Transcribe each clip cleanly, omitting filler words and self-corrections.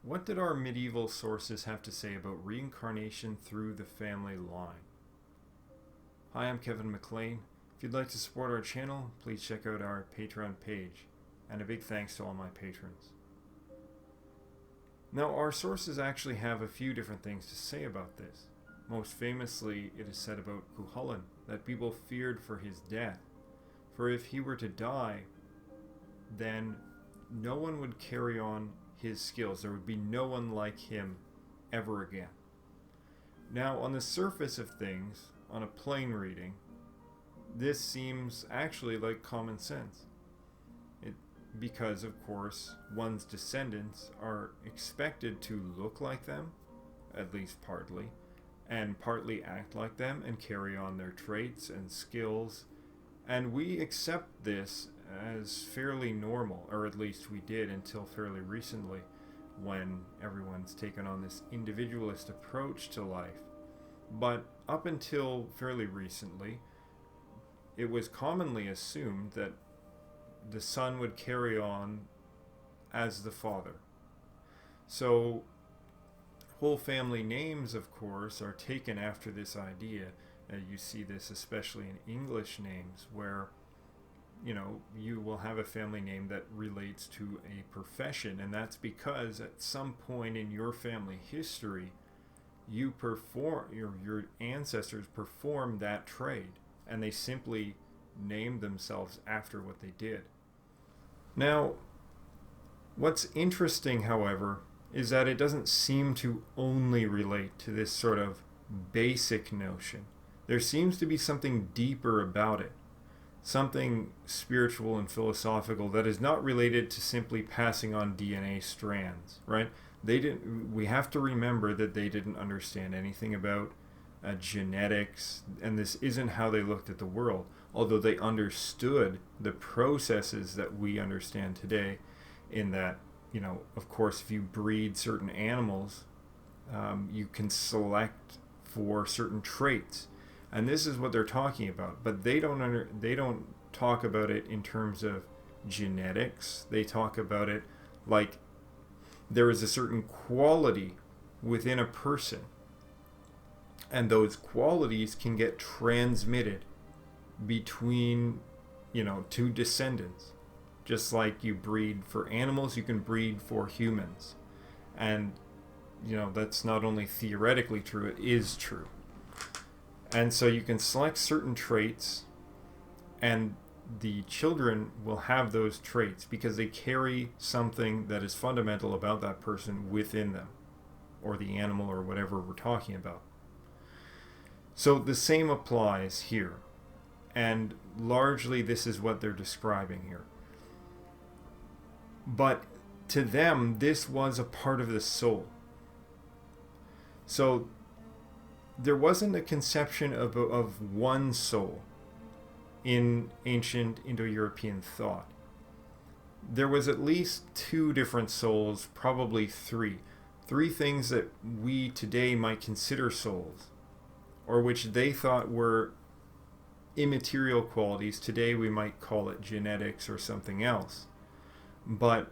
What did our medieval sources have to say about reincarnation through the family line? Hi, I'm Kevin McLean. If you'd like to support our channel, please check out our Patreon page. And a big thanks to all my patrons. Now, our sources actually have a few different things to say about this. Most famously, it is said about Cuchulainn that people feared for his death. For if he were to die, then no one would carry on his skills. There would be no one like him ever again. Now, on the surface of things, on a plain reading, this seems actually like common sense. Because, of course, one's descendants are expected to look like them, at least partly, and partly act like them and carry on their traits and skills. And we accept this as fairly normal, or at least we did until fairly recently, when everyone's taken on this individualist approach to life. But up until fairly recently, it was commonly assumed that the son would carry on as the father. So whole family names, of course, are taken after this idea. You see this especially in English names, where you will have a family name that relates to a profession, and that's because at some point in your family history, you perform your ancestors performed that trade, and they simply named themselves after what they did. Now, what's interesting, however, is that it doesn't seem to only relate to this sort of basic notion. There seems to be something deeper about it, something spiritual and philosophical that is not related to simply passing on DNA strands, right? We have to remember that they didn't understand anything about genetics, and this isn't how they looked at the world, although they understood the processes that we understand today, in that, of course, if you breed certain animals, you can select for certain traits, and this is what they're talking about. But they don't talk about it in terms of genetics. They talk about it like there is a certain quality within a person, and those qualities can get transmitted between two descendants. Just like you breed for animals, you can breed for humans. And that's not only theoretically true, it is true. And so you can select certain traits, and the children will have those traits because they carry something that is fundamental about that person within them, or the animal, or whatever we're talking about. So the same applies here. And largely this is what they're describing here. But to them, this was a part of the soul. So there wasn't a conception of one soul in ancient Indo-European thought. There was at least two different souls, probably three. Three things that we today might consider souls, or which they thought were immaterial qualities. Today we might call it genetics or something else. But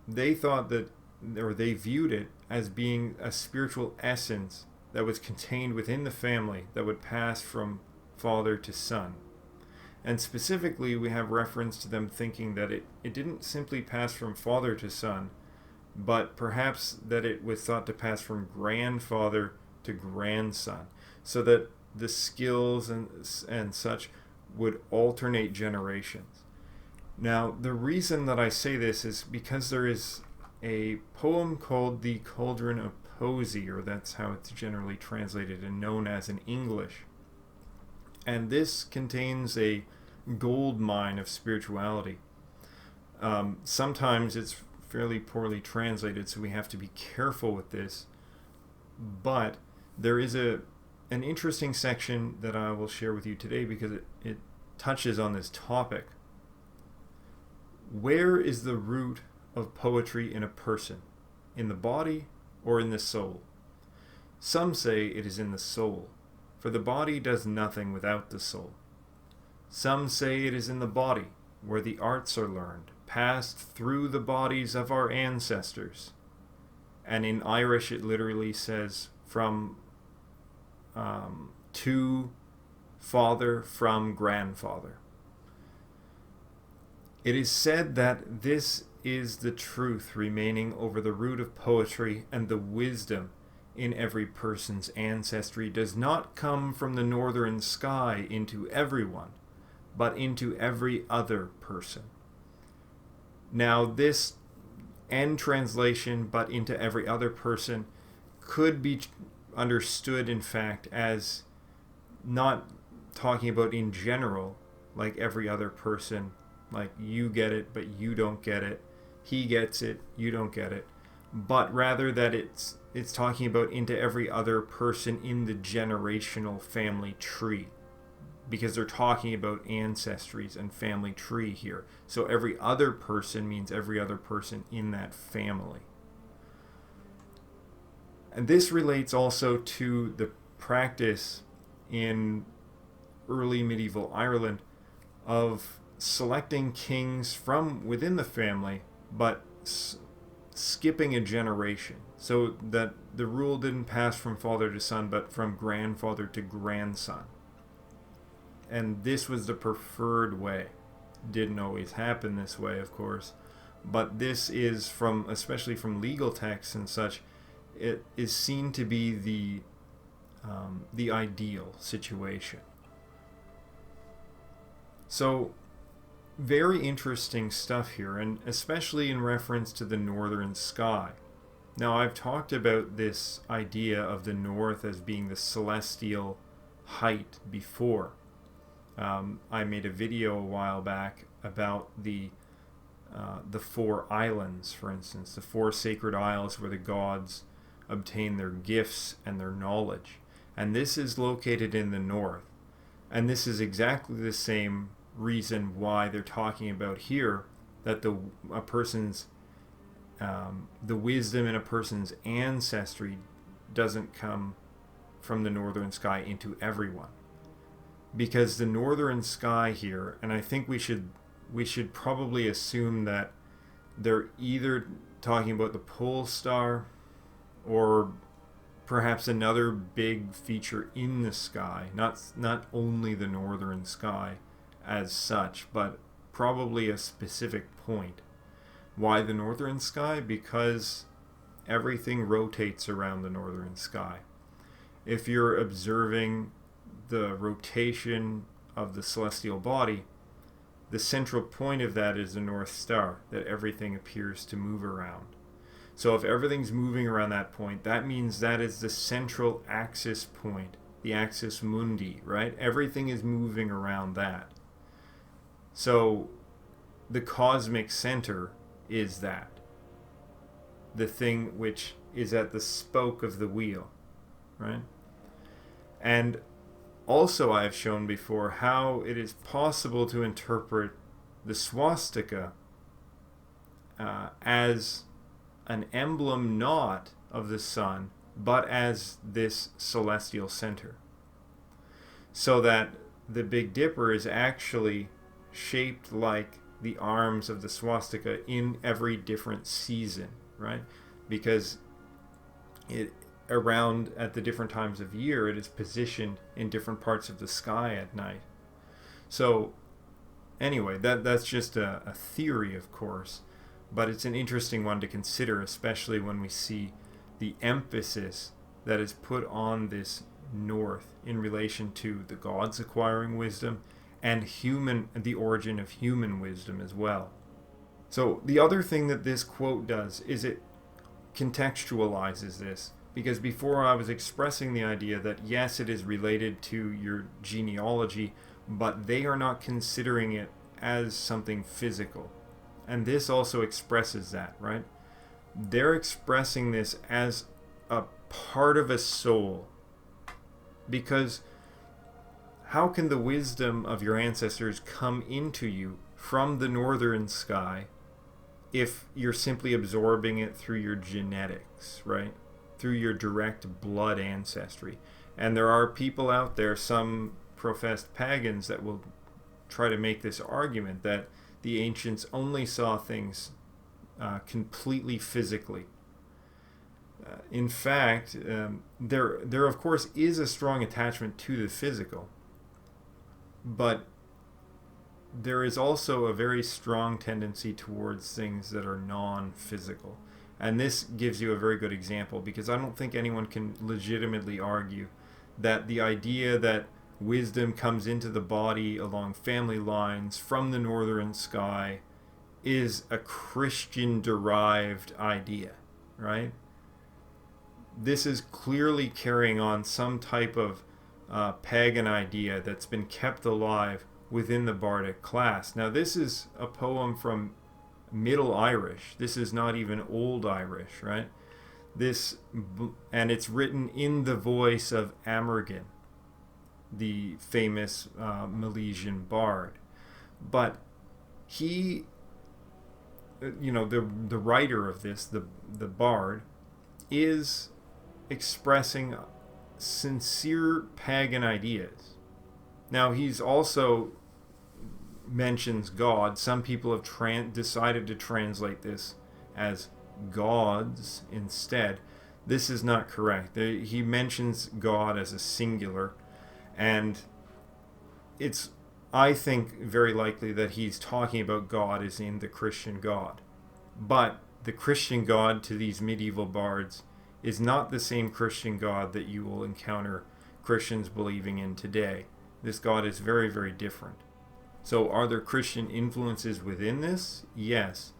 they thought that, or they viewed it as being a spiritual essence that was contained within the family that would pass from father to son. And specifically, we have reference to them thinking that it didn't simply pass from father to son, but perhaps that it was thought to pass from grandfather to grandson, so that the skills and such would alternate generations. Now, the reason that I say this is because there is a poem called The Cauldron of Poesy, or that's how it's generally translated and known as in English. And this contains a gold mine of spirituality. Sometimes it's fairly poorly translated, so we have to be careful with this. But there is an interesting section that I will share with you today because it touches on this topic. Where is the root of poetry in a person? In the body or in the soul? Some say it is in the soul, for the body does nothing without the soul. Some say it is in the body, where the arts are learned, passed through the bodies of our ancestors. And in Irish, it literally says from to father from grandfather. It is said that this is the truth remaining over the root of poetry, and the wisdom in every person's ancestry does not come from the northern sky into everyone, but into every other person. Now, this end translation, but into every other person, could be understood, in fact, as not talking about in general, like every other person, like you get it, but you don't get it. He gets it, you don't get it. But rather that it's talking about into every other person in the generational family tree, because they're talking about ancestries and family tree here. So every other person means every other person in that family. And this relates also to the practice in early medieval Ireland of selecting kings from within the family, but skipping a generation, so that the rule didn't pass from father to son, but from grandfather to grandson. And this was the preferred way. Didn't always happen this way, of course, but this is from, especially from legal texts and such, it is seen to be the ideal situation. So very interesting stuff here, and especially in reference to the northern sky. Now, I've talked about this idea of the north as being the celestial height before. I made a video a while back about the 4 islands, for instance, the 4 sacred isles where the gods obtain their gifts and their knowledge. And this is located in the north. And this is exactly the same reason why they're talking about here that the wisdom in a person's ancestry doesn't come from the northern sky into everyone, because the northern sky here, and I think we should probably assume that they're either talking about the pole star or perhaps another big feature in the sky, not only the northern sky as such, but probably a specific point. Why the northern sky? Because everything rotates around the northern sky. If you're observing the rotation of the celestial body, the central point of that is the North Star that everything appears to move around. So if everything's moving around that point, that means that is the central axis point, the axis mundi, right? Everything is moving around that. So the cosmic center is that, the thing which is at the spoke of the wheel, right? And also I have shown before how it is possible to interpret the swastika as an emblem not of the sun, but as this celestial center. So that the Big Dipper is actually shaped like the arms of the swastika in every different season, right? Because it around at the different times of year, it is positioned in different parts of the sky at night. So anyway, that's just a theory, of course, but it's an interesting one to consider, especially when we see the emphasis that is put on this north in relation to the gods acquiring wisdom and the origin of human wisdom as well. So the other thing that this quote does is it contextualizes this, because before I was expressing the idea that yes, it is related to your genealogy, but they are not considering it as something physical. And this also expresses that, right? They're expressing this as a part of a soul, because how can the wisdom of your ancestors come into you from the northern sky if you're simply absorbing it through your genetics, right? Through your direct blood ancestry. And there are people out there, some professed pagans, that will try to make this argument that the ancients only saw things completely physically. In fact, there of course is a strong attachment to the physical, but there is also a very strong tendency towards things that are non-physical. And this gives you a very good example, because I don't think anyone can legitimately argue that the idea that wisdom comes into the body along family lines from the northern sky is a Christian-derived idea, right? This is clearly carrying on some type of pagan idea that's been kept alive within the bardic class. Now, this is a poem from Middle Irish. This is not even Old Irish, right? And it's written in the voice of Amergin, the famous Milesian bard. But he, the writer of this, the bard, is expressing sincere pagan ideas. Now, he's also mentions God. Some people have decided to translate this as gods instead. This is not correct. He mentions God as a singular, and it's, I think, very likely that he's talking about God as in the Christian God. But the Christian God to these medieval bards is not the same Christian God that you will encounter Christians believing in today. This God is very, very different. So are there Christian influences within this? Yes.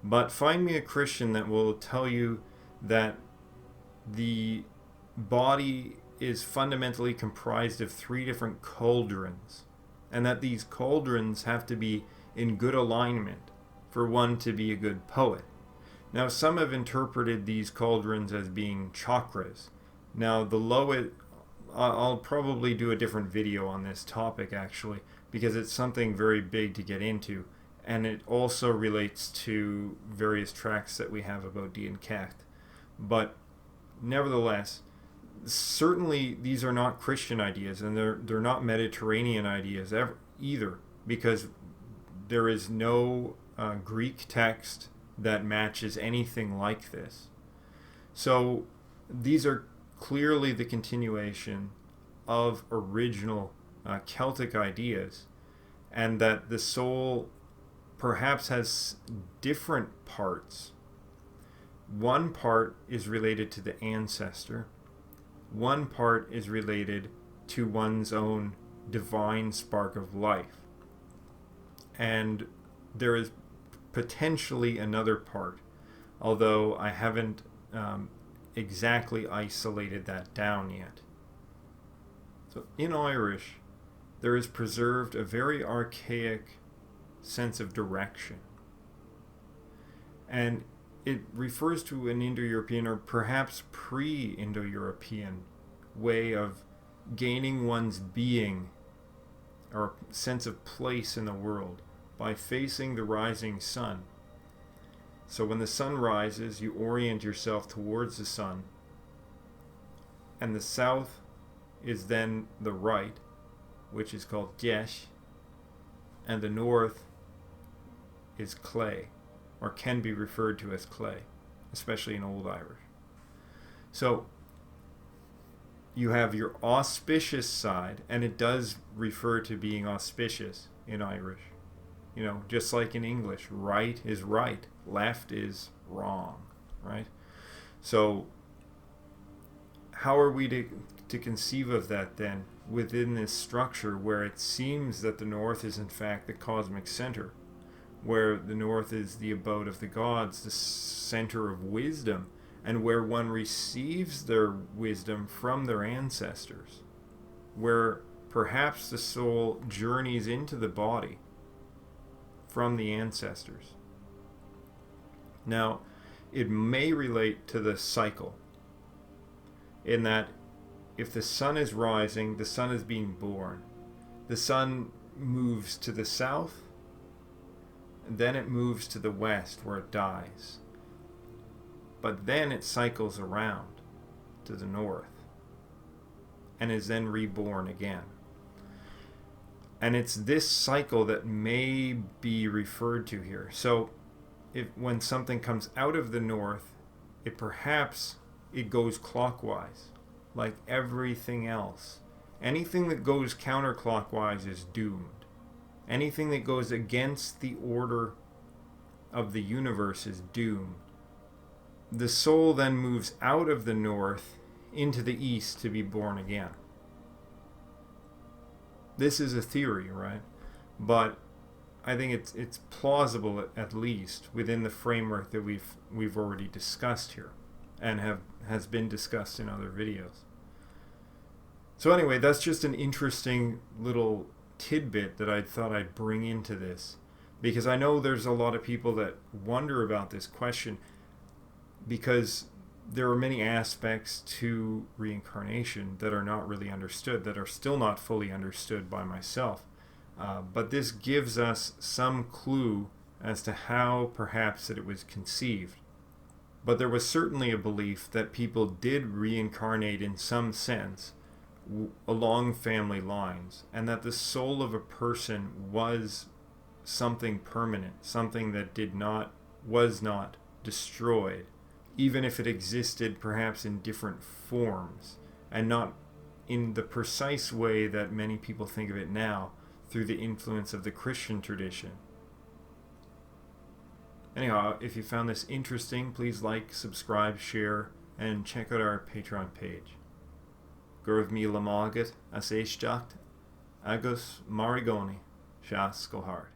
But find me a Christian that will tell you that the body is fundamentally comprised of 3 different cauldrons, and that these cauldrons have to be in good alignment for one to be a good poet. Now, some have interpreted these cauldrons as being chakras. Now, the lowest, I'll probably do a different video on this topic, actually, because it's something very big to get into, and it also relates to various tracks that we have about Dee and Kecht. But nevertheless, certainly these are not Christian ideas, and they're not Mediterranean ideas either, because there is no Greek text that matches anything like this. So these are clearly the continuation of original Celtic ideas, and that the soul perhaps has different parts. One part is related to the ancestor. One part is related to one's own divine spark of life. And there is potentially another part, although I haven't exactly isolated that down yet. So in Irish, there is preserved a very archaic sense of direction. And it refers to an Indo-European or perhaps pre-Indo-European way of gaining one's being or sense of place in the world by facing the rising sun. So when the sun rises, you orient yourself towards the sun, and the south is then the right, which is called Desh, and the north is clay, or can be referred to as clay, especially in Old Irish. So you have your auspicious side, and it does refer to being auspicious in Irish. Just like in English, right is right, left is wrong, right? So how are we to conceive of that then within this structure where it seems that the north is in fact the cosmic center, where the north is the abode of the gods, the center of wisdom, and where one receives their wisdom from their ancestors, where perhaps the soul journeys into the body from the ancestors. Now, it may relate to the cycle, in that if the sun is rising, the sun is being born. The sun moves to the south, and then it moves to the west where it dies. But then it cycles around to the north and is then reborn again. And it's this cycle that may be referred to here. So when something comes out of the north, it perhaps it goes clockwise, like everything else. Anything that goes counterclockwise is doomed. Anything that goes against the order of the universe is doomed. The soul then moves out of the north into the east to be born again. This is a theory, right? But I think it's plausible, at least within the framework that we've already discussed here, and has been discussed in other videos. So anyway, that's just an interesting little tidbit that I thought I'd bring into this, because I know there's a lot of people that wonder about this question, because there are many aspects to reincarnation that are not really understood, that are still not fully understood by myself. But this gives us some clue as to how perhaps that it was conceived. But there was certainly a belief that people did reincarnate in some sense along family lines, and that the soul of a person was something permanent, something that was not destroyed, even if it existed perhaps in different forms, and not in the precise way that many people think of it now, through the influence of the Christian tradition. Anyhow, if you found this interesting, please like, subscribe, share, and check out our Patreon page. Gurv mi lamagat as éisteacht agus marigoni seas go hard.